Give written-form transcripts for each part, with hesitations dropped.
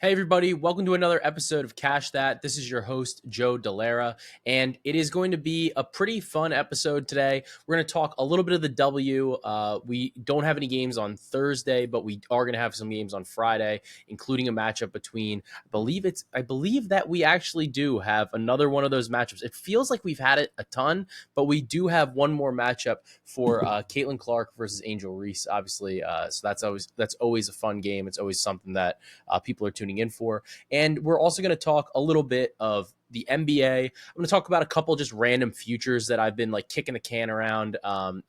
Hey, everybody, welcome to another episode of Cash That. This is your host, Joe Dellera, and it is going to be a pretty fun episode today. We're going to talk a little bit of the W. We don't have any games on Thursday, but we are going to have some games on Friday, including a matchup between, I believe that we actually do have another one of those matchups. It feels like we've had it a ton, but we do have one more matchup for Caitlin Clark versus Angel Reese, obviously. So that's always a fun game. It's always something that people are tuning in for. And we're also going to talk a little bit of the NBA. I'm going to talk about a couple just random futures that I've been like kicking the can around,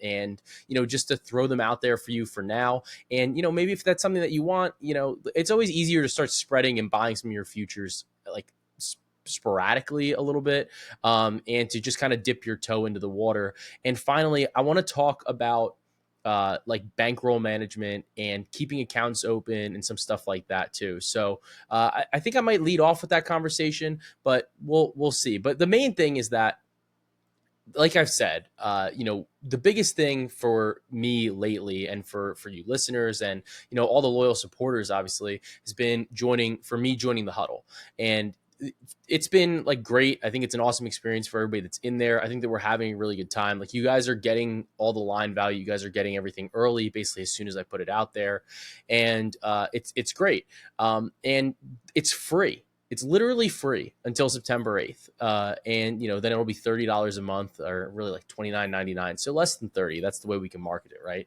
and just to throw them out there for you for now. And maybe if that's something that you want, it's always easier to start spreading and buying some of your futures like sporadically a little bit, and to just kind of dip your toe into the water. And finally, I want to talk about like bankroll management and keeping accounts open and some stuff like that too. So I think I might lead off with that conversation, but we'll see. But the main thing is that, like I've said, the biggest thing for me lately and for you listeners and all the loyal supporters obviously has been joining the huddle. And it's been like great. I think it's an awesome experience for everybody that's in there. I think that we're having a really good time. Like, you guys are getting all the line value. You guys are getting everything early, basically as soon as I put it out there, and it's great. And it's free. It's literally free until September 8th. And then it'll be $30 a month, or really like $29.99. So less than 30. That's the way we can market it, right?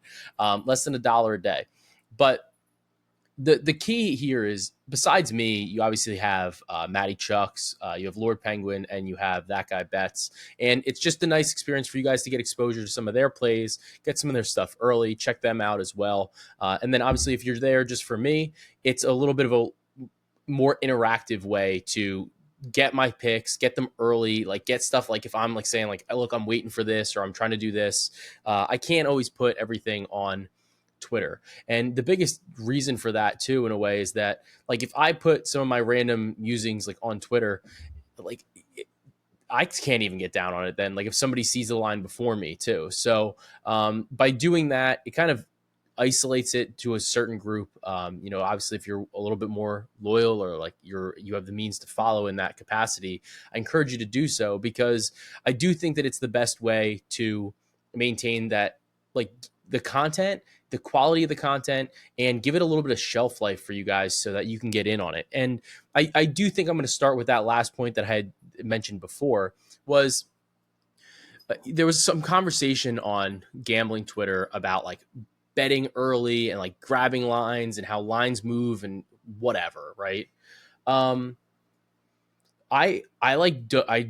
Less than $1 a day. But the key here is, besides me, you obviously have Matty Chucks, you have Lord Penguin, and you have That Guy Bets. And it's just a nice experience for you guys to get exposure to some of their plays, get some of their stuff early, check them out as well. And then obviously, if you're there just for me, it's a little bit of a more interactive way to get my picks, get them early, like get stuff like if I'm like saying like, look, I'm waiting for this, or I'm trying to do this. I can't always put everything on Twitter. And the biggest reason for that too, in a way, is that like if I put some of my random musings like on Twitter, like I can't even get down on it then, like if somebody sees the line before me too. So by doing that, it kind of isolates it to a certain group. Obviously if you're a little bit more loyal, or like you have the means to follow in that capacity, I encourage you to do so, because I do think that it's the best way to maintain that, like, the content, the quality of the content, and give it a little bit of shelf life for you guys so that you can get in on it. And I do think I'm going to start with that last point that I had mentioned before. Was there was some conversation on gambling Twitter about like betting early and like grabbing lines and how lines move and whatever, right? Um, I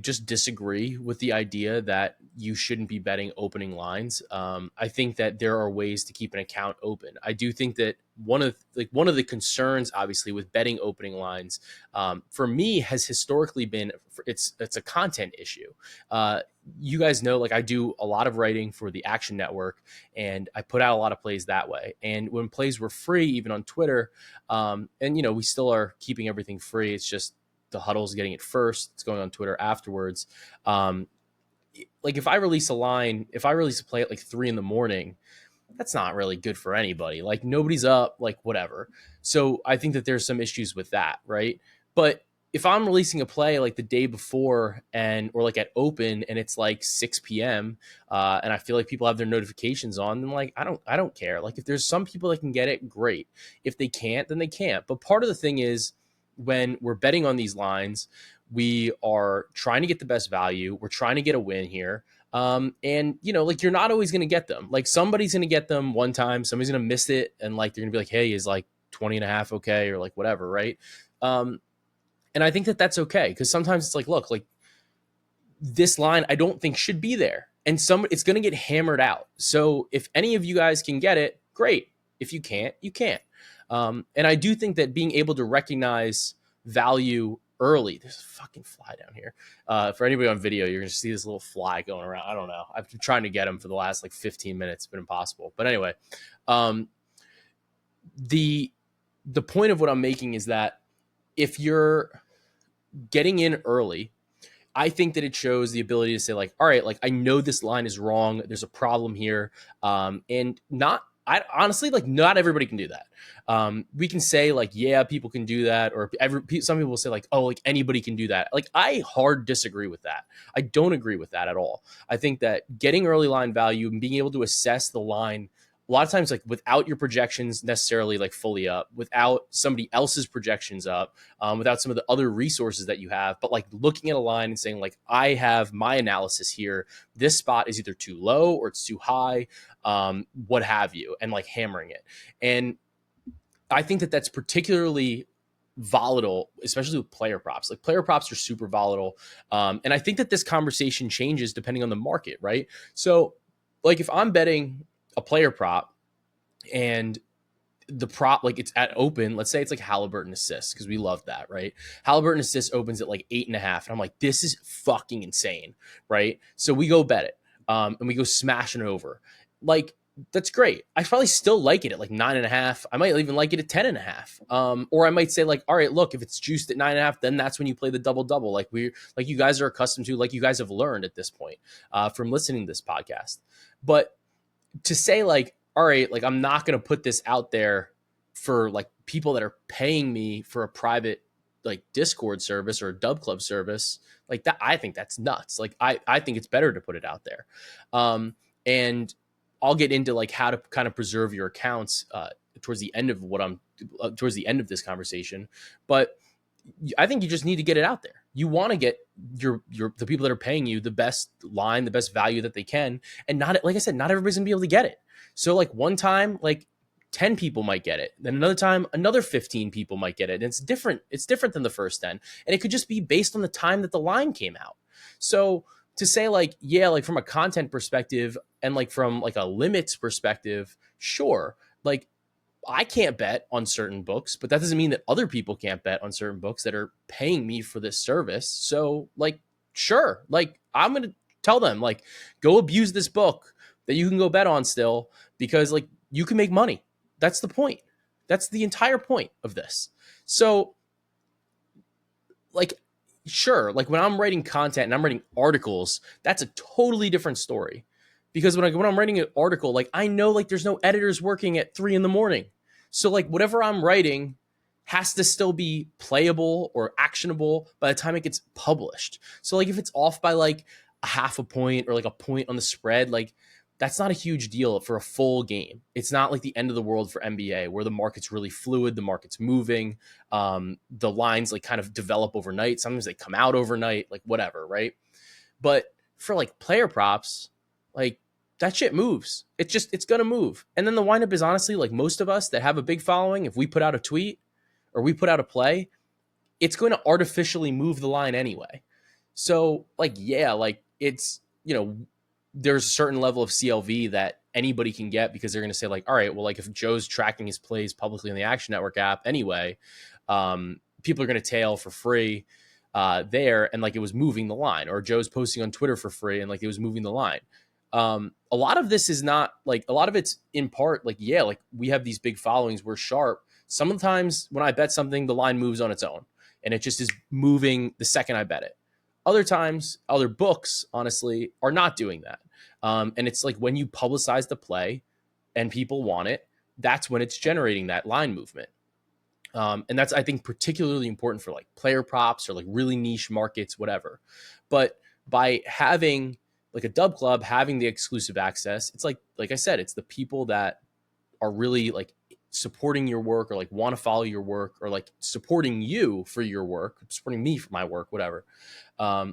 just disagree with the idea that you shouldn't be betting opening lines. I think that there are ways to keep an account open. I do think that one of the concerns, obviously, with betting opening lines, for me, has historically been it's a content issue. You guys know, like, I do a lot of writing for the Action Network, and I put out a lot of plays that way. And when plays were free, even on Twitter, and we still are keeping everything free. It's just the huddle's getting it first. It's going on Twitter afterwards. Like if I release a play at like 3 a.m, that's not really good for anybody. Like nobody's up, like whatever. So I think that there's some issues with that, right? But if I'm releasing a play like the day before or like at open, and it's like 6 p.m. And I feel like people have their notifications on, then like I don't care. Like if there's some people that can get it, great. If they can't, then they can't. But part of the thing is, when we're betting on these lines, we are trying to get the best value. We're trying to get a win here. And like you're not always going to get them. Like somebody's going to get them one time, somebody's going to miss it. And like, they're going to be like, hey, is like 20.5 okay? Or like whatever. Right. And I think that that's okay. Cause sometimes it's like, look, like this line, I don't think should be there. And it's going to get hammered out. So if any of you guys can get it, great. If you can't, you can't. And I do think that being able to recognize value early. There's a fucking fly down here. For anybody on video, you're going to see this little fly going around. I don't know. I've been trying to get him for the last like 15 minutes. It's been impossible. But anyway, the point of what I'm making is that if you're getting in early, I think that it shows the ability to say like, all right, like I know this line is wrong. There's a problem here. And not I honestly, like, not everybody can do that. We can say like, yeah, people can do that, or some people will say like, oh, like anybody can do that. Like, I hard disagree with that. I don't agree with that at all. I think that getting early line value and being able to assess the line a lot of times, like without your projections necessarily like fully up, without somebody else's projections up, without some of the other resources that you have, but like looking at a line and saying like, I have my analysis here. This spot is either too low or it's too high, what have you, and like hammering it. And I think that that's particularly volatile, especially with player props. Like, player props are super volatile. And I think that this conversation changes depending on the market, right? So like if I'm betting a player prop and the prop, like it's at open, let's say it's like Halliburton assists, because we love that, right? Halliburton assists opens at like 8.5. And I'm like, this is fucking insane, right? So we go bet it, and we go smashing it over. Like, that's great. I probably still like it at like 9.5. I might even like it at 10.5. Or I might say like, all right, look, if it's juiced at 9.5, then that's when you play the double, like like you guys are accustomed to, like you guys have learned at this point, from listening to this podcast. But to say like, all right, like I'm not going to put this out there for like people that are paying me for a private like Discord service or a dub club service, like that, I think that's nuts. Like I think it's better to put it out there. And I'll get into like how to kind of preserve your accounts towards the end of towards the end of this conversation. But I think you just need to get it out there. You want to get the people that are paying you the best line, the best value that they can. And not, like I said, not everybody's gonna be able to get it. So like one time, like 10 people might get it. Then another time, another 15 people might get it. And it's different. It's different than the first 10. And it could just be based on the time that the line came out. So to say like, yeah, like from a content perspective and like from like a limits perspective, sure. Like, I can't bet on certain books, but that doesn't mean that other people can't bet on certain books that are paying me for this service. So like, sure, like I'm going to tell them like, go abuse this book that you can go bet on still, because like you can make money. That's the point. That's the entire point of this. So like, sure, like when I'm writing content and I'm writing articles, that's a totally different story. Because when I'm writing an article, like I know like there's no editors working at 3 a.m. So like whatever I'm writing has to still be playable or actionable by the time it gets published. So like if it's off by like a half a point or like a point on the spread, like that's not a huge deal for a full game. It's not like the end of the world for NBA where the market's really fluid, the market's moving, the lines like kind of develop overnight. Sometimes they come out overnight, like whatever, right? But for like player props, like that shit moves. It's going to move. And then the windup is honestly like most of us that have a big following, if we put out a tweet or we put out a play, it's going to artificially move the line anyway. So like, yeah, like it's, there's a certain level of CLV that anybody can get because they're going to say like, all right, well, like if Joe's tracking his plays publicly in the Action Network app anyway, people are going to tail for free there. And like it was moving the line, or Joe's posting on Twitter for free and like it was moving the line. A lot of this is not like, a lot of it's in part like, yeah, like we have these big followings, we're sharp. Sometimes when I bet something, the line moves on its own and it just is moving the second I bet it. Other times, other books, honestly, are not doing that. And it's like when you publicize the play and people want it, that's when it's generating that line movement. And that's, I think, particularly important for like player props or like really niche markets, whatever. But by having like a dub club, having the exclusive access, it's like I said, it's the people that are really like supporting your work or like want to follow your work or like supporting you for your work, supporting me for my work, whatever.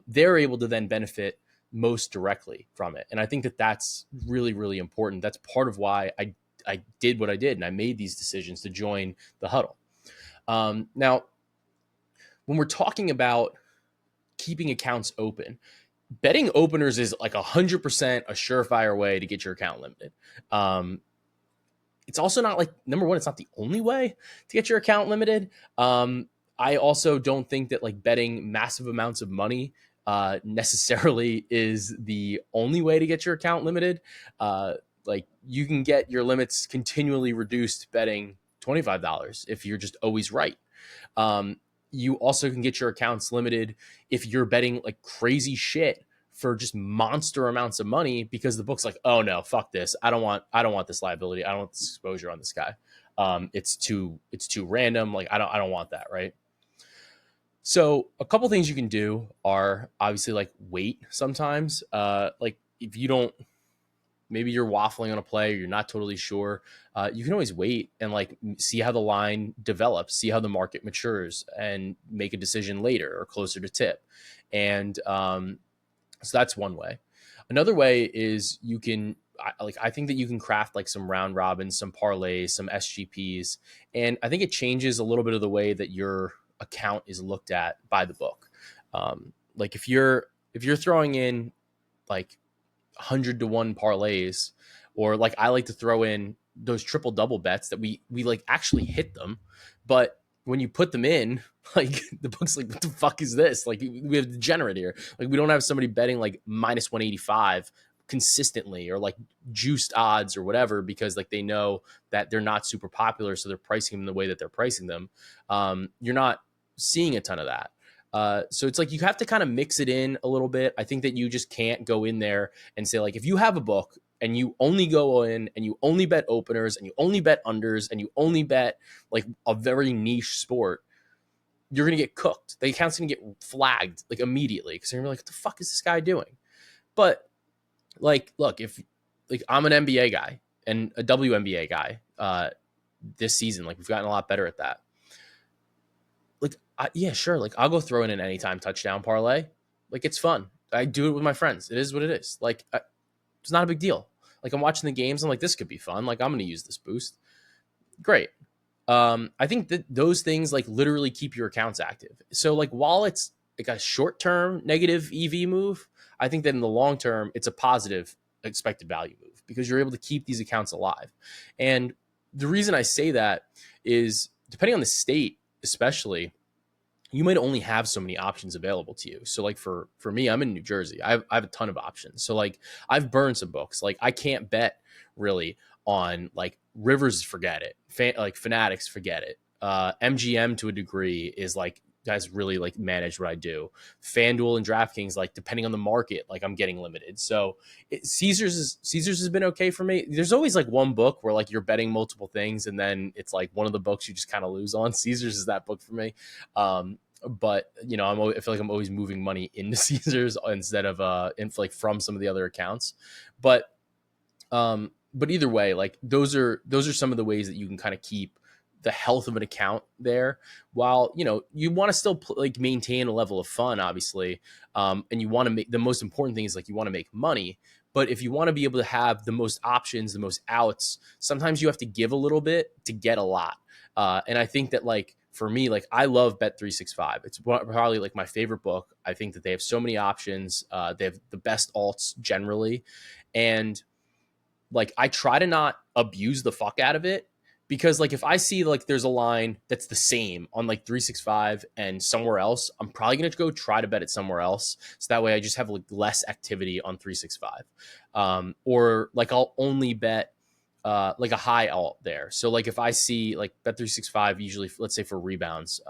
They're able to then benefit most directly from it. And I think that that's really, really important. That's part of why I did what I did. And I made these decisions to join the huddle. Now, when we're talking about keeping accounts open, betting openers is like 100% a surefire way to get your account limited. It's also not like, number one, it's not the only way to get your account limited. I also don't think that like betting massive amounts of money necessarily is the only way to get your account limited. Like you can get your limits continually reduced betting $25 if you're just always right. You also can get your accounts limited if you're betting like crazy shit for just monster amounts of money because the book's like, oh no, fuck this. I don't want this liability. I don't want this exposure on this guy. It's too random. Like I don't want that. Right. So a couple things you can do are obviously like wait sometimes. Like if you don't, maybe you're waffling on a play or you're not totally sure, you can always wait and like see how the line develops, see how the market matures, and make a decision later or closer to tip. And so that's one way. Another way is you can I think that you can craft like some round robins, some parlays, some SGPs, and I think it changes a little bit of the way that your account is looked at by the book. Like if you're throwing in like 100-to-1 parlays, or like I like to throw in those triple double bets that we like actually hit them, but when you put them in, like the book's like, what the fuck is this? Like we have degenerate here. Like we don't have somebody betting like minus 185 consistently or like juiced odds or whatever, because like they know that they're not super popular, so they're pricing them the way that they're pricing them. You're not seeing a ton of that. So it's like you have to kind of mix it in a little bit. I think that you just can't go in there and say, like, if you have a book and you only go in and you only bet openers and you only bet unders and you only bet like a very niche sport, you're going to get cooked. The account's going to get flagged like immediately because you're going to be like, what the fuck is this guy doing? But like, look, if like I'm an NBA guy and a WNBA guy this season, like we've gotten a lot better at that. Like, yeah, sure. Like I'll go throw in an anytime touchdown parlay. Like it's fun. I do it with my friends. It is what it is. Like it's not a big deal. Like I'm watching the games. I'm like, this could be fun. Like I'm going to use this boost. Great. I think that those things like literally keep your accounts active. So like while it's like a short-term negative EV move, I think that in the long term, it's a positive expected value move because you're able to keep these accounts alive. And the reason I say that is depending on the state, especially, you might only have so many options available to you. So like for me, I'm in New Jersey. I have a ton of options. So like I've burned some books. Like I can't bet really on like Rivers, forget it. Like Fanatics, forget it. MGM to a degree is like guys really like manage what I do. FanDuel and DraftKings, like depending on the market, like I'm getting limited. So Caesars has been okay for me. There's always like one book where like you're betting multiple things and then it's like one of the books you just kind of lose on. Caesars is that book for me. But you know, I feel like I'm always moving money into Caesars instead of like from some of the other accounts. But either way, like those are some of the ways that you can kind of keep the health of an account there, while you know you want to still like maintain a level of fun, obviously, and you want to make the most important thing is like you want to make money. But if you want to be able to have the most options, the most outs, sometimes you have to give a little bit to get a lot. And I think that like for me, like I love Bet365. It's probably like my favorite book. I think that they have so many options. They have the best alts generally, and like I try to not abuse the fuck out of it. Because like if I see like there's a line that's the same on like 365 and somewhere else, I'm probably gonna go try to bet it somewhere else. So that way I just have like less activity on 365. Or like I'll only bet like a high alt there. So like if I see like Bet365 usually, let's say for rebounds,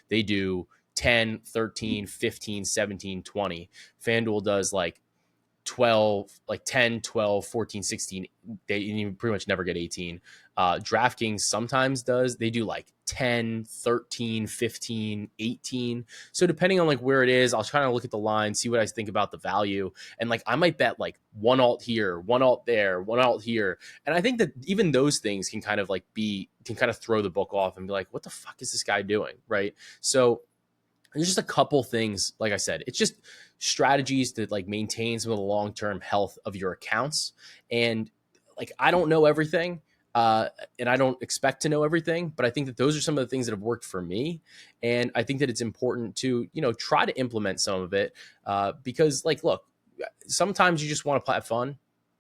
they do 10, 13, 15, 17, 20. FanDuel does like 12, like 10, 12, 14, 16. You pretty much never get 18. DraftKings sometimes does. They do like 10, 13, 15, 18. So depending on like where it is, I'll try to look at the line, see what I think about the value. And like I might bet like one alt here, one alt there, one alt here. And I think that even those things can kind of like can kind of throw the book off and be like, what the fuck is this guy doing? Right. So there's just a couple things, like I said, it's just strategies to like maintain some of the long-term health of your accounts. And like, I don't know everything and I don't expect to know everything, but I think that those are some of the things that have worked for me. And I think that it's important to, you know, try to implement some of it because like, look, sometimes you just want to have fun.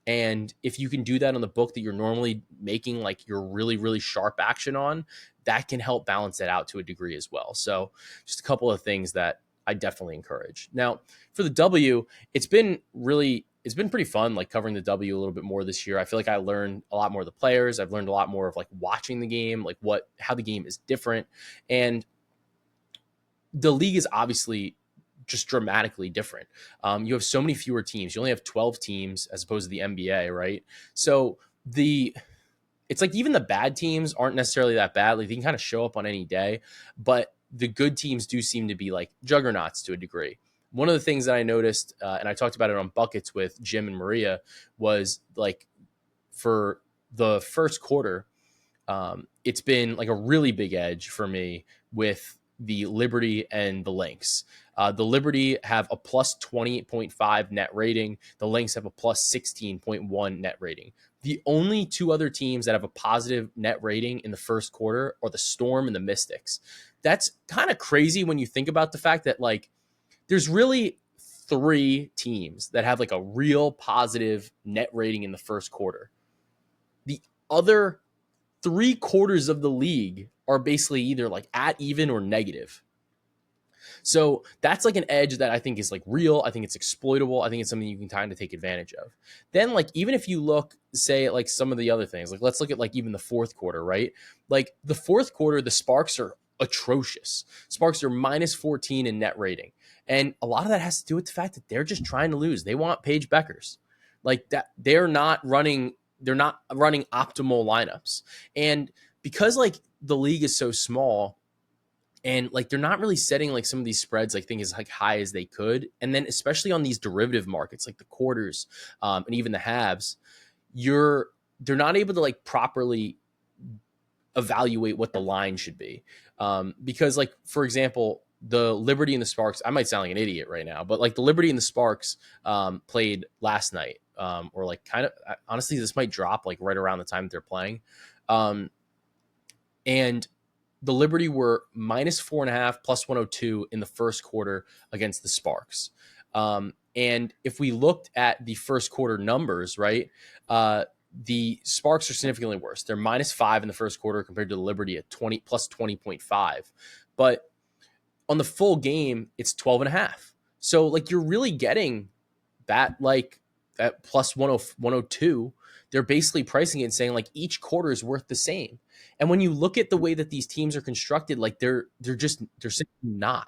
And if you can do that on the book that you're normally making like your really, really sharp action on, that can help balance that out to a degree as well. So just a couple of things that I definitely encourage. Now for the W, it's been pretty fun, like covering the W a little bit more this year. I feel like I learned a lot more of the players. I've learned a lot more of like watching the game, like how the game is different. And the league is obviously just dramatically different. You have so many fewer teams. You only have 12 teams as opposed to the NBA, right? So it's like even the bad teams aren't necessarily that bad. Like they can kind of show up on any day, but the good teams do seem to be like juggernauts to a degree. One of the things that I noticed, and I talked about it on Buckets with Jim and Maria, was like for the first quarter, it's been like a really big edge for me with the Liberty and the Lynx. The Liberty have a plus 20.5 net rating. The Lynx have a plus 16.1 net rating. The only two other teams that have a positive net rating in the first quarter are the Storm and the Mystics. That's kind of crazy when you think about the fact that like there's really three teams that have like a real positive net rating in the first quarter. The other three quarters of the league are basically either like at even or negative. So that's like an edge that I think is like real. I think it's exploitable. I think it's something you can kind of take advantage of. Then like even if you look, say at like some of the other things, like let's look at like even the fourth quarter, right? Like the fourth quarter, the Sparks are atrocious. Sparks are minus 14 in net rating. And a lot of that has to do with the fact that they're just trying to lose. They want Paige Beckers. Like that they're not running optimal lineups. And because like the league is so small, and like they're not really setting like some of these spreads I think as like high as they could, and then especially on these derivative markets like the quarters and even the halves, they're not able to like properly evaluate what the line should be, because like for example the Liberty and the Sparks, I might sound like an idiot right now, but like the Liberty and the Sparks played last night, or like kind of honestly this might drop like right around the time that they're playing, and the Liberty were minus 4.5 plus 102 in the first quarter against the Sparks. And if we looked at the first quarter numbers, right, the Sparks are significantly worse. They're minus 5 in the first quarter compared to the Liberty at 20 plus 20.5. But on the full game, it's 12.5. So like you're really getting that like at plus 102. They're basically pricing it and saying like each quarter is worth the same. And when you look at the way that these teams are constructed, like they're simply not,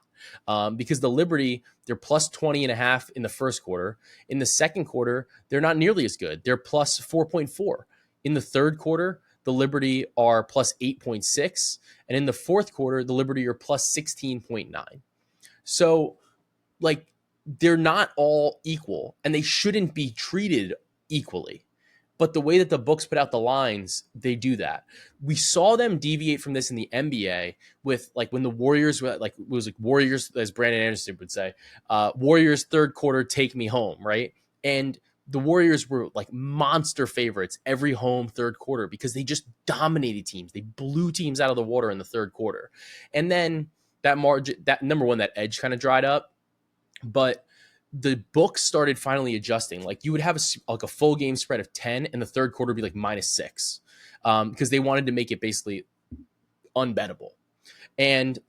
because the Liberty, they're plus 20.5 in the first quarter. In the second quarter, they're not nearly as good. They're plus 4.4. In the third quarter, the Liberty are plus 8.6. And in the fourth quarter, the Liberty are plus 16.9. So like they're not all equal and they shouldn't be treated equally. But the way that the books put out the lines, they do that. We saw them deviate from this in the NBA with like when the Warriors were like, it was like Warriors, as Brandon Anderson would say, Warriors third quarter, take me home, right? And the Warriors were like monster favorites every home third quarter because they just dominated teams. They blew teams out of the water in the third quarter. And then that margin, that number one, that edge kind of dried up. But the books started finally adjusting. Like you would have like a full game spread of 10 and the third quarter would be like minus 6, because they wanted to make it basically unbettable. And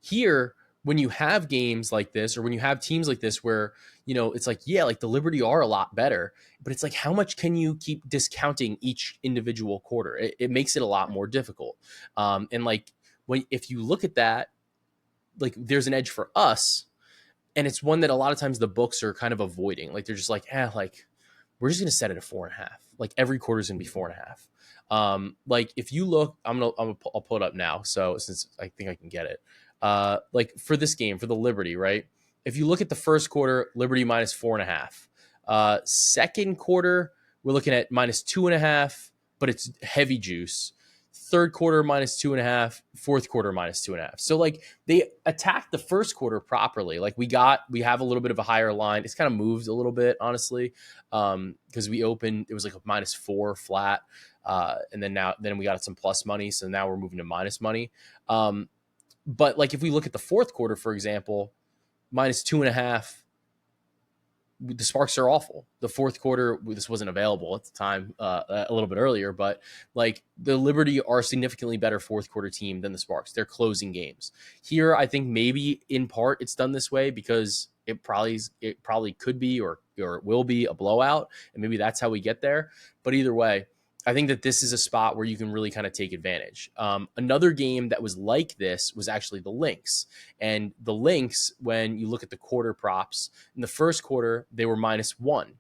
here, when you have games like this, or when you have teams like this where, you know, it's like, yeah, like the Liberty are a lot better, but it's like, how much can you keep discounting each individual quarter? It makes it a lot more difficult. And like, if you look at that, like there's an edge for us. And it's one that a lot of times the books are kind of avoiding. Like they're just like, like we're just going to set it at 4.5. Like every quarter is going to be 4.5. Like if you look, I'll pull it up now. So since I think I can get it, like for this game, for the Liberty, right? If you look at the first quarter, Liberty minus 4.5. Second quarter, we're looking at minus 2.5, but it's heavy juice. Third quarter minus 2.5, fourth quarter minus 2.5. So like they attacked the first quarter properly. Like we have a little bit of a higher line. It's kind of moved a little bit, honestly, because we opened, it was like a minus 4 flat, and then we got some plus money. So now we're moving to minus money. But like if we look at the fourth quarter, for example, minus 2.5. The Sparks are awful. The fourth quarter, this wasn't available at the time, a little bit earlier, but like the Liberty are a significantly better fourth quarter team than the Sparks. They're closing games. Here, I think maybe in part it's done this way because it probably could be or it will be a blowout, and maybe that's how we get there. But either way, I think that this is a spot where you can really kind of take advantage. Another game that was like this was actually the Lynx. And the Lynx, when you look at the quarter props, in the first quarter, they were -1.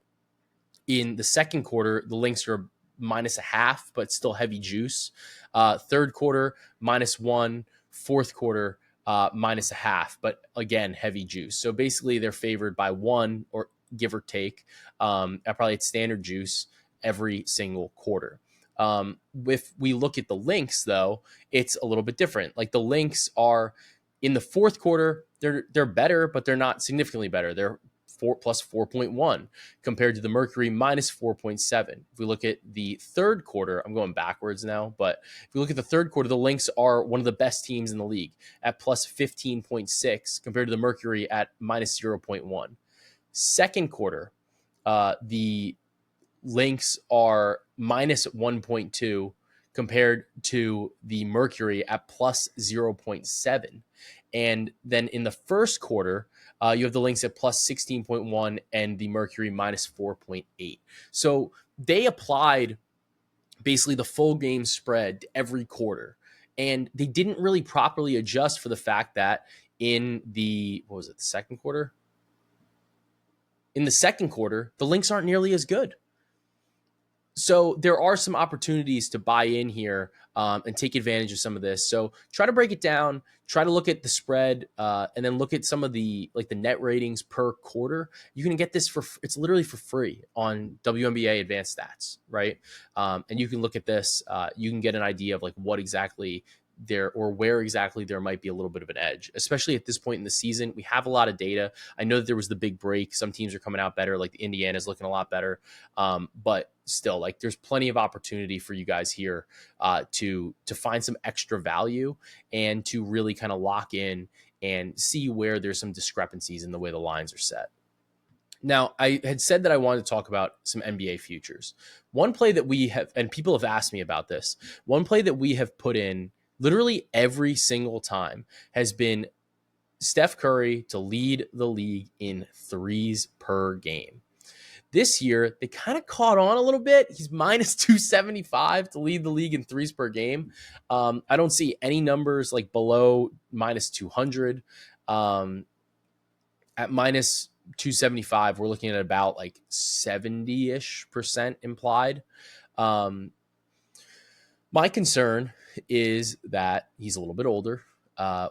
In the second quarter, the Lynx are -0.5, but still heavy juice. Third quarter, -1. Fourth quarter, -0.5, but again, heavy juice. So basically, they're favored by 1 or give or take, probably at standard juice every single quarter. If we look at the Lynx, though, it's a little bit different. Like the Lynx are in the fourth quarter, they're better, but they're not significantly better. They're 4 plus 4.1 compared to the Mercury minus 4.7. If we look at the third quarter, I'm going backwards now, but if we look at the third quarter, the Lynx are one of the best teams in the league at plus 15.6 compared to the Mercury at minus 0.1. Second quarter, the Lynx are minus 1.2 compared to the Mercury at plus 0.7. And then in the first quarter, you have the Lynx at plus 16.1 and the Mercury minus 4.8. So they applied basically the full game spread to every quarter. And they didn't really properly adjust for the fact that in the, what was it, the second quarter? In the second quarter, the Lynx aren't nearly as good. So there are some opportunities to buy in here and take advantage of some of this. So try to break it down, try to look at the spread, and then look at some of the like the net ratings per quarter. You can get this it's literally for free on WNBA Advanced Stats, right? And you can look at this. You can get an idea of like what exactly there or where exactly there might be a little bit of an edge, especially at this point in the season. We have a lot of data. I know that there was the big break. Some teams are coming out better, like the Indiana's looking a lot better. But still, like there's plenty of opportunity for you guys here to find some extra value and to really kind of lock in and see where there's some discrepancies in the way the lines are set. Now, I had said that I wanted to talk about some NBA futures. One play that we have, and people have asked me about this, one play that we have put in literally every single time has been Steph Curry to lead the league in threes per game. This year, they kind of caught on a little bit. He's minus 275 to lead the league in threes per game. I don't see any numbers like below minus 200. At minus 275, we're looking at about like 70-ish% implied. My concern is that he's a little bit older.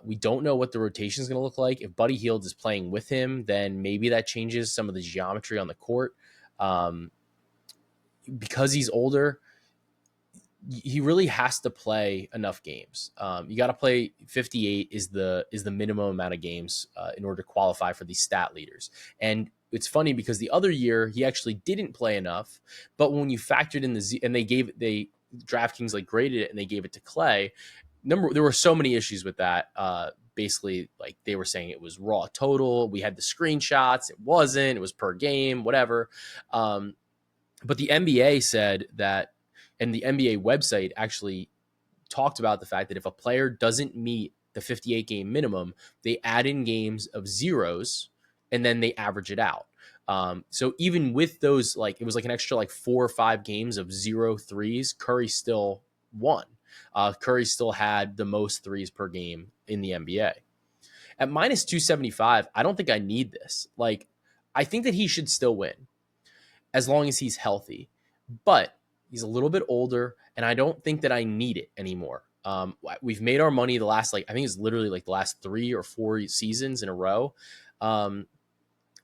We don't know what the rotation is going to look like. If Buddy Hield is playing with him, then maybe that changes some of the geometry on the court. Because he's older, he really has to play enough games. You got to play 58 is the minimum amount of games in order to qualify for these stat leaders. And it's funny because the other year he actually didn't play enough, but when you factored in they DraftKings like graded it and they gave it to Clay. There were so many issues with that. Basically, like they were saying it was raw total. We had the screenshots. It wasn't. It was per game, whatever. But the NBA said that, and the NBA website actually talked about the fact that if a player doesn't meet the 58 game minimum, they add in games of zeros and then they average it out. So even with those, like it was like an extra like 4 or 5 games of 0 threes, Curry still won. Curry still had the most threes per game in the NBA. At minus 275, I don't think I need this. Like, I think that he should still win as long as he's healthy. But he's a little bit older, and I don't think that I need it anymore. We've made our money the last, like, I think it's literally like the last 3 or 4 seasons in a row.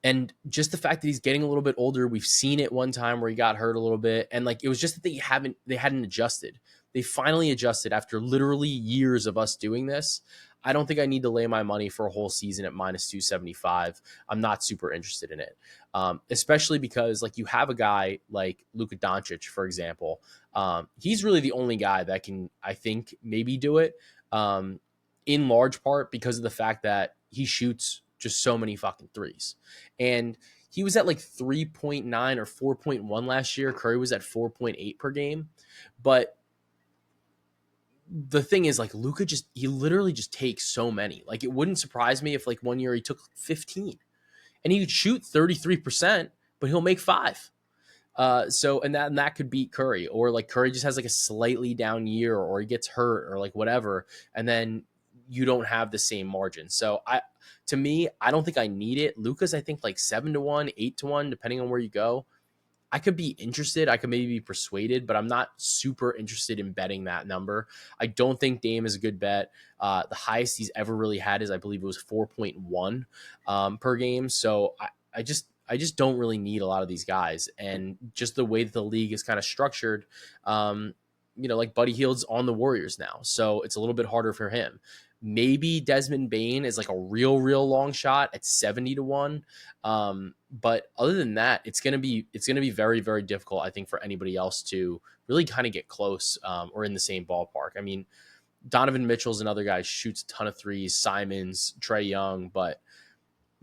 And just the fact that he's getting a little bit older, we've seen it one time where he got hurt a little bit. And like, it was just that they hadn't adjusted. They finally adjusted after literally years of us doing this. I don't think I need to lay my money for a whole season at minus 275. I'm not super interested in it. Especially because like you have a guy like Luka Doncic, for example. He's really the only guy that can, I think, maybe do it in large part because of the fact that he shoots just so many fucking threes. And he was at like 3.9 or 4.1 last year. Curry was at 4.8 per game. But the thing is, like, Luka he literally just takes so many. Like, it wouldn't surprise me if like one year he took 15 and he would shoot 33%, but he'll make 5. And that could beat Curry, or like Curry just has like a slightly down year, or he gets hurt, or like whatever, and then you don't have the same margin. So to me, I don't think I need it. Luka's, I think, like 7-1, 8-1, depending on where you go. I could be interested. I could maybe be persuaded, but I'm not super interested in betting that number. I don't think Dame is a good bet. The highest he's ever really had is, I believe it was 4.1 per game. So I just don't really need a lot of these guys. And just the way that the league is kind of structured, like Buddy Hield's on the Warriors now. So it's a little bit harder for him. Maybe Desmond Bane is like a real long shot at 70-1. But other than that, it's gonna be very, very difficult, I think, for anybody else to really kind of get close or in the same ballpark. I mean, Donovan Mitchell's another guy, shoots a ton of threes, Simons, Trae Young, but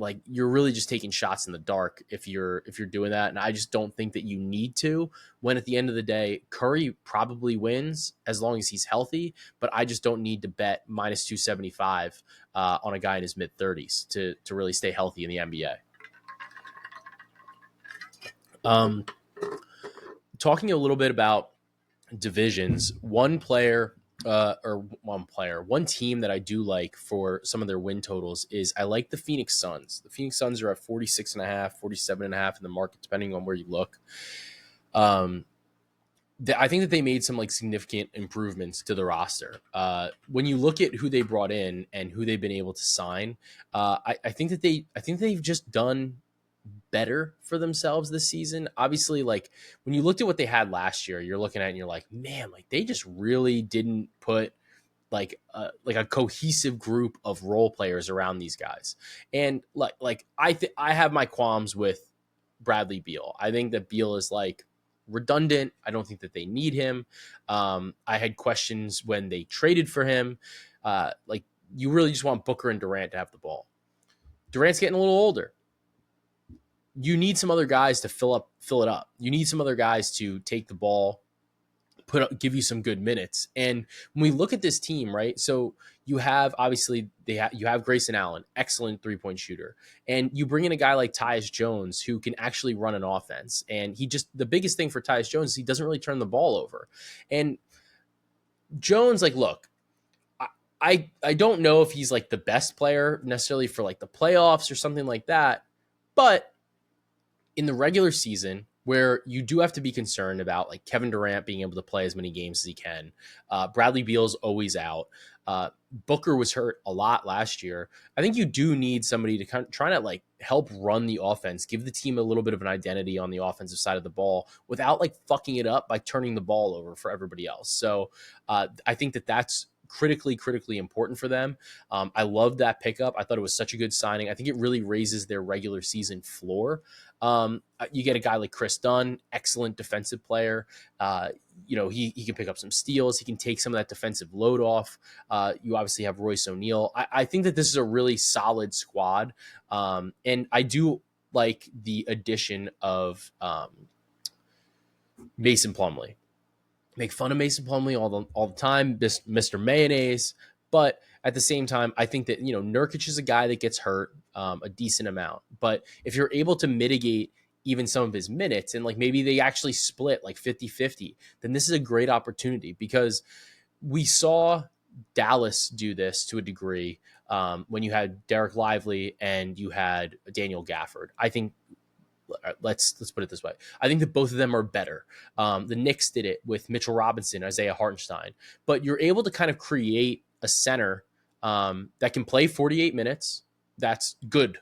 like you're really just taking shots in the dark if you're doing that. And I just don't think that you need to, when at the end of the day, Curry probably wins as long as he's healthy, but I just don't need to bet minus 275 on a guy in his mid 30s to really stay healthy in the NBA. Talking a little bit about divisions, one team that I do like for some of their win totals is I like the Phoenix Suns. The Phoenix Suns are at 46.5, 47.5 in the market, depending on where you look. I think that they made some like significant improvements to the roster. When you look at who they brought in and who they've been able to sign, I think that they've just done better for themselves this season. Obviously, like when you looked at what they had last year, you're looking at it and you're like, man, like they just really didn't put like a cohesive group of role players around these guys. And I have my qualms with Bradley Beal. I think that Beal is like redundant. I don't think that they need him. I had questions when they traded for him. Like you really just want Booker and Durant to have the ball. Durant's getting a little older. You need some other guys to fill it up. You need some other guys to take the ball, give you some good minutes. And when we look at this team, right? So you have obviously you have Grayson Allen, excellent 3-point shooter, and you bring in a guy like Tyus Jones who can actually run an offense. And the biggest thing for Tyus Jones is he doesn't really turn the ball over. And Jones, like, look, I don't know if he's like the best player necessarily for like the playoffs or something like that, but in the regular season, where you do have to be concerned about like Kevin Durant being able to play as many games as he can, Bradley Beal's always out. Booker was hurt a lot last year. I think you do need somebody to kind of try to like help run the offense, give the team a little bit of an identity on the offensive side of the ball without like fucking it up by turning the ball over for everybody else. So I think that that's critically important for them. I love that pickup. I thought it was such a good signing. I think it really raises their regular season floor. You get a guy like Chris Dunn, excellent defensive player. He can pick up some steals. He can take some of that defensive load off. You obviously have Royce O'Neal. I think that this is a really solid squad. And I do like the addition of Mason Plumlee. Make fun of Mason Plumlee all the time, Mr. Mayonnaise. But at the same time, I think that, Nurkic is a guy that gets hurt a decent amount. But if you're able to mitigate even some of his minutes and like maybe they actually split like 50-50, then this is a great opportunity, because we saw Dallas do this to a degree when you had Derek Lively and you had Daniel Gafford. I think let's put it this way. I think that both of them are better. The Knicks did it with Mitchell Robinson, Isaiah Hartenstein, but you're able to kind of create a center that can play 48 minutes. That's good,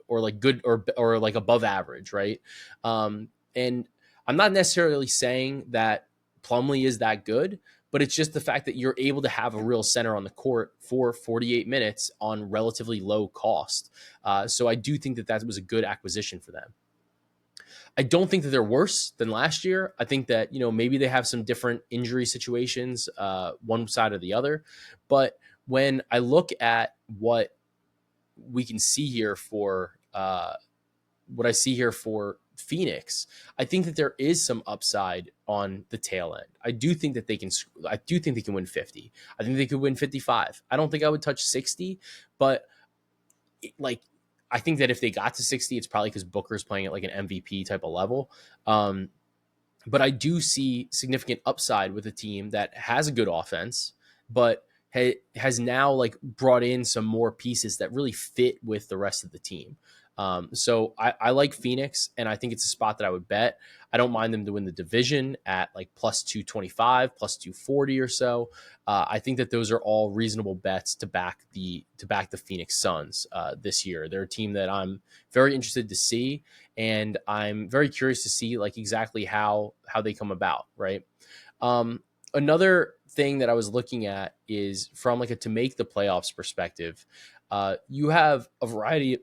or like above average, right? And I'm not necessarily saying that Plumlee is that good, but it's just the fact that you're able to have a real center on the court for 48 minutes on relatively low cost. So I do think that was a good acquisition for them. I don't think that they're worse than last year. I think that, maybe they have some different injury situations, one side or the other. But when I look at what we can see here for what I see here for Phoenix, I think that there is some upside on the tail end. I do think they can win 50. I think they could win 55. I don't think I would touch 60, but like I think that if they got to 60, it's probably because Booker's playing at like an MVP type of level. Um, but I do see significant upside with a team that has a good offense, but has now like brought in some more pieces that really fit with the rest of the team. So I like Phoenix, and I think it's a spot that I would bet. I don't mind them to win the division at like plus 225, plus 240 or so. I think that those are all reasonable bets to back the Phoenix Suns this year. They're a team that I'm very interested to see, and I'm very curious to see like exactly how they come about, right? Another thing that I was looking at is from like a to make the playoffs perspective. You have a variety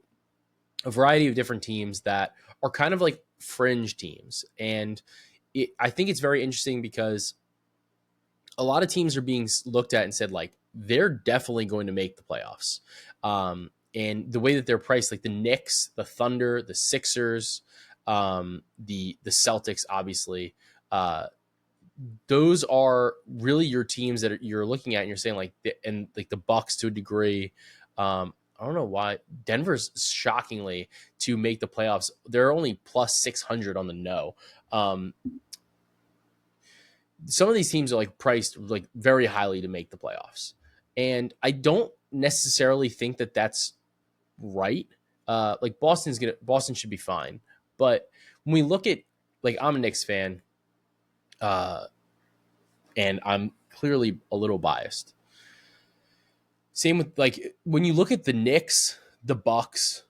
of different teams that are kind of like fringe teams, and I think it's very interesting because a lot of teams are being looked at and said like they're definitely going to make the playoffs. And the way that they're priced, like the Knicks, the Thunder, the Sixers, the Celtics, obviously, those are really your teams that you're looking at, and you're saying like, and like the Bucks to a degree. I don't know why Denver's shockingly to make the playoffs. They're only plus 600 on the no. Some of these teams are like priced like very highly to make the playoffs, and I don't necessarily think that that's right. Like Boston should be fine, but when we look at like I'm a Knicks fan, and I'm clearly a little biased. Same with like when you look at the Knicks, the Bucks,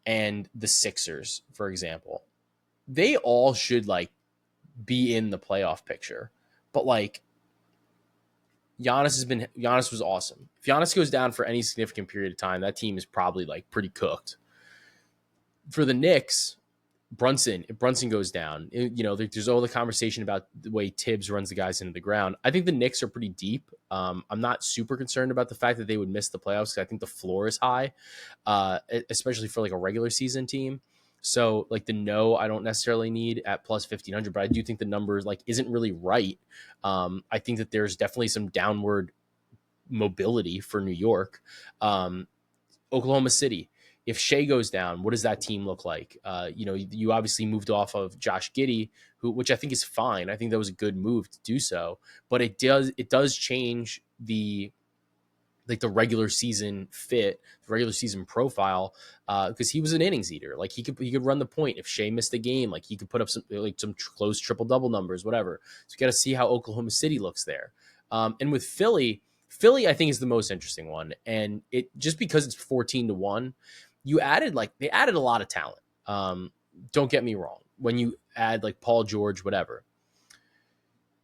and the Sixers, for example, they all should like be in the playoff picture. But like Giannis was awesome. If Giannis goes down for any significant period of time, that team is probably like pretty cooked. For the Knicks, if Brunson goes down, there's all the conversation about the way Tibbs runs the guys into the ground. I think the Knicks are pretty deep. I'm not super concerned about the fact that they would miss the playoffs because I think the floor is high, especially for like a regular season team. So like the no, I don't necessarily need at plus 1,500, but I do think the number like isn't really right. I think that there's definitely some downward mobility for New York. Oklahoma City. If Shea goes down, what does that team look like? You obviously moved off of Josh Giddey, which I think is fine. I think that was a good move to do so, but it does change the regular season fit, the regular season profile, because he was an innings eater. Like he could run the point. If Shea missed a game, like he could put up some close triple double numbers, whatever. So you got to see how Oklahoma City looks there. And with Philly, I think is the most interesting one, and it just because it's 14-1. They added a lot of talent. Don't get me wrong. When you add like Paul George, whatever,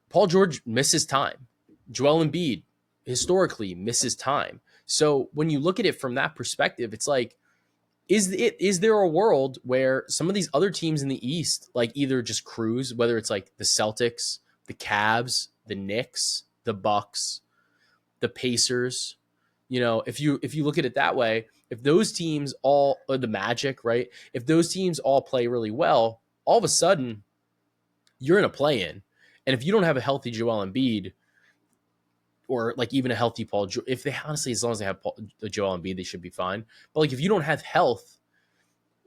Paul George misses time. Joel Embiid historically misses time. So when you look at it from that perspective, it's like, is there a world where some of these other teams in the East, like either just cruise, whether it's like the Celtics, the Cavs, the Knicks, the Bucks, the Pacers, if you look at it that way, if those teams all, or the Magic, right? If those teams all play really well, all of a sudden you're in a play-in. And if you don't have a healthy Joel Embiid or like even a healthy Paul George, if they honestly, as long as they have Joel Embiid, they should be fine. But like if you don't have health,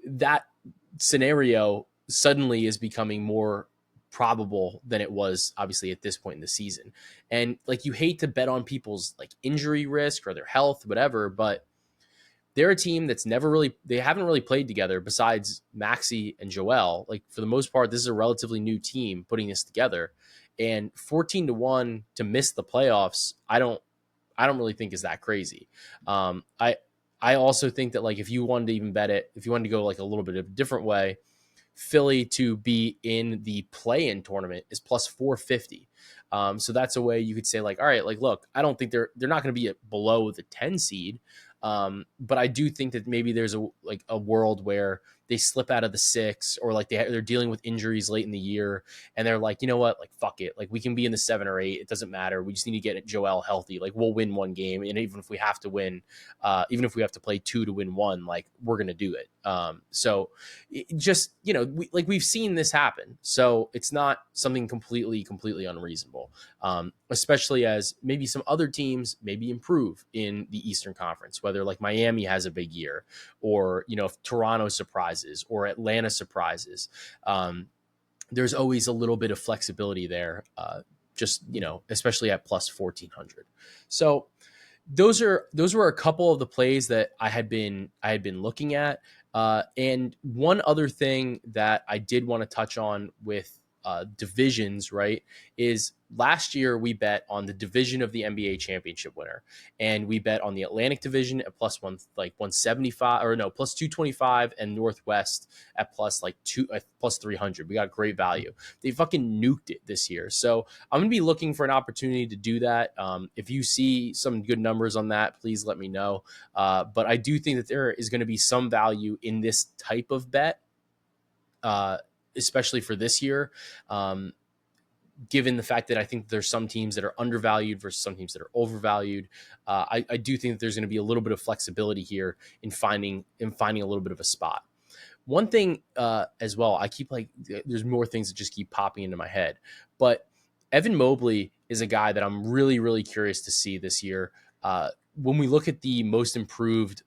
that scenario suddenly is becoming more probable than it was obviously at this point in the season. And like you hate to bet on people's like injury risk or their health, whatever, but they're a team that's they haven't really played together besides Maxey and Joel. Like for the most part, this is a relatively new team putting this together, and 14-1 to miss the playoffs, I don't really think is that crazy. I also think that like if you wanted to even bet it, if you wanted to go like a little bit of a different way, Philly to be in the play-in tournament is plus 450. So that's a way you could say like, all right, like, look, I don't think they're not going to be below the 10 seed. But I do think that maybe there's a world where they slip out of the 6, or like they're dealing with injuries late in the year, and they're like, you know what, like fuck it, like we can be in the 7 or 8, it doesn't matter, we just need to get Joel healthy, like we'll win one game, and even if we have to win, even if we have to play 2 to win 1, like we're gonna do it. So it just, we've seen this happen, so it's not something completely unreasonable, especially as maybe some other teams maybe improve in the Eastern Conference, whether like Miami has a big year, or if Toronto surprises or Atlanta surprises. There's always a little bit of flexibility there, just especially at plus 1400. So those were a couple of the plays that I had been looking at. And one other thing that I did want to touch on with divisions, right, is last year we bet on the division of the NBA championship winner, and we bet on the Atlantic division at plus 175, or no, plus 225, and Northwest at plus 300. We got great value. They fucking nuked it this year, so I'm gonna be looking for an opportunity to do that. If you see some good numbers on that, please let me know. But I do think that there is going to be some value in this type of bet, especially for this year, given the fact that I think there's some teams that are undervalued versus some teams that are overvalued. I do think that there's going to be a little bit of flexibility here in finding a little bit of a spot. One thing as well, I keep there's more things that just keep popping into my head, but Evan Mobley is a guy that I'm really curious to see this year. When we look at the most improved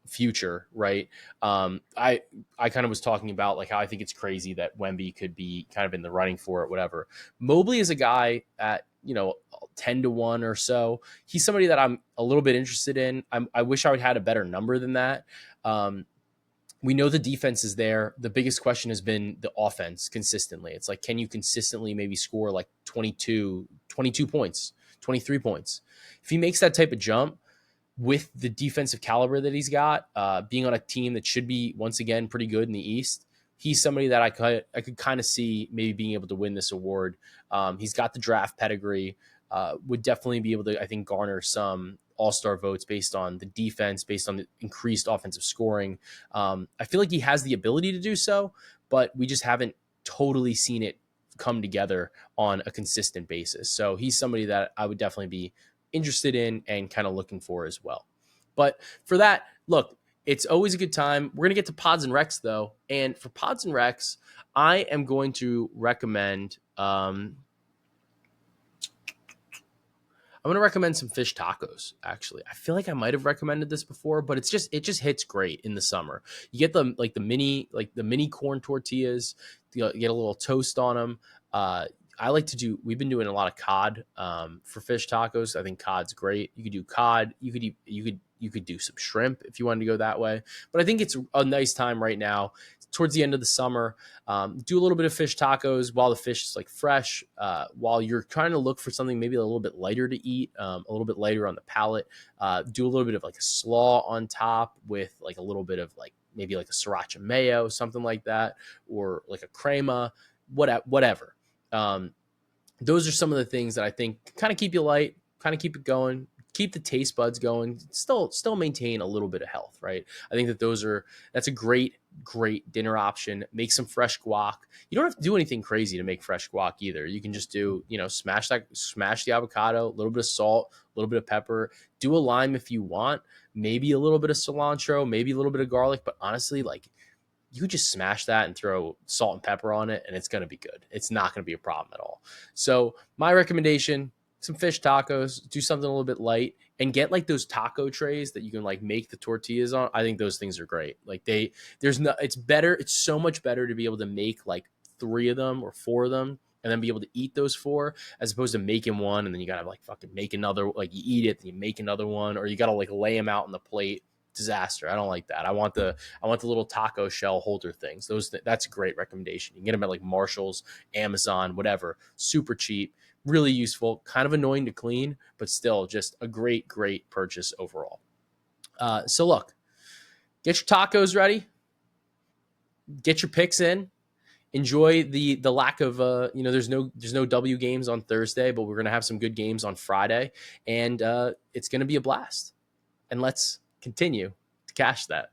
future, right? I kind of was talking about like how I think it's crazy that Wemby could be kind of in the running for it, whatever. Mobley is a guy at 10-1 or so. He's somebody that I'm a little bit interested in. I wish I would had a better number than that. We know the defense is there. The biggest question has been the offense consistently. It's like, can you consistently maybe score like 22 points, 23 points? If he makes that type of jump with the defensive caliber that he's got, being on a team that should be, once again, pretty good in the East, he's somebody that I could kind of see maybe being able to win this award. He's got the draft pedigree, would definitely be able to, I think, garner some all-star votes based on the defense, based on the increased offensive scoring. I feel like he has the ability to do so, but we just haven't totally seen it come together on a consistent basis. So he's somebody that I would definitely be interested in and kind of looking for as well. But for that, look, it's always a good time. We're going to get to Pods and Recs, though. And for Pods and Recs, I am going to recommend some fish tacos, actually. I feel like I might have recommended this before, but it just hits great in the summer. You get the mini corn tortillas, you get a little toast on them. We've been doing a lot of cod for fish tacos. I think cod's great. You could do cod. You could do some shrimp if you wanted to go that way. But I think it's a nice time right now, towards the end of the summer. Do a little bit of fish tacos while the fish is like fresh, while you're trying to look for something maybe a little bit lighter to eat, a little bit lighter on the palate. Do a little bit of like a slaw on top with like a little bit of like maybe like a sriracha mayo, something like that, or like a crema, whatever. Those are some of the things that I think kind of keep you light, kind of keep it going, keep the taste buds going, still maintain a little bit of health, right? I think that's a great dinner option. Make some fresh guac. You don't have to do anything crazy to make fresh guac either. You can just do, smash the avocado, a little bit of salt, a little bit of pepper, do a lime if you want, maybe a little bit of cilantro, maybe a little bit of garlic, but honestly, like, you just smash that and throw salt and pepper on it, and it's going to be good. It's not going to be a problem at all. So my recommendation, some fish tacos, do something a little bit light, and get like those taco trays that you can like make the tortillas on. I think those things are great. Like it's better. It's so much better to be able to make like 3 of them or 4 of them and then be able to eat those 4, as opposed to making one and then you got to like fucking make another, like you eat it, then you make another one, or you got to like lay them out on the plate. Disaster. I don't like that. I want the little taco shell holder things. That's a great recommendation. You can get them at like Marshall's, Amazon, whatever. Super cheap, really useful, kind of annoying to clean, but still just a great purchase overall. So look, get your tacos ready, get your picks in, enjoy the lack of there's no W games on Thursday, but we're gonna have some good games on Friday, and it's gonna be a blast. And let's continue to cash that.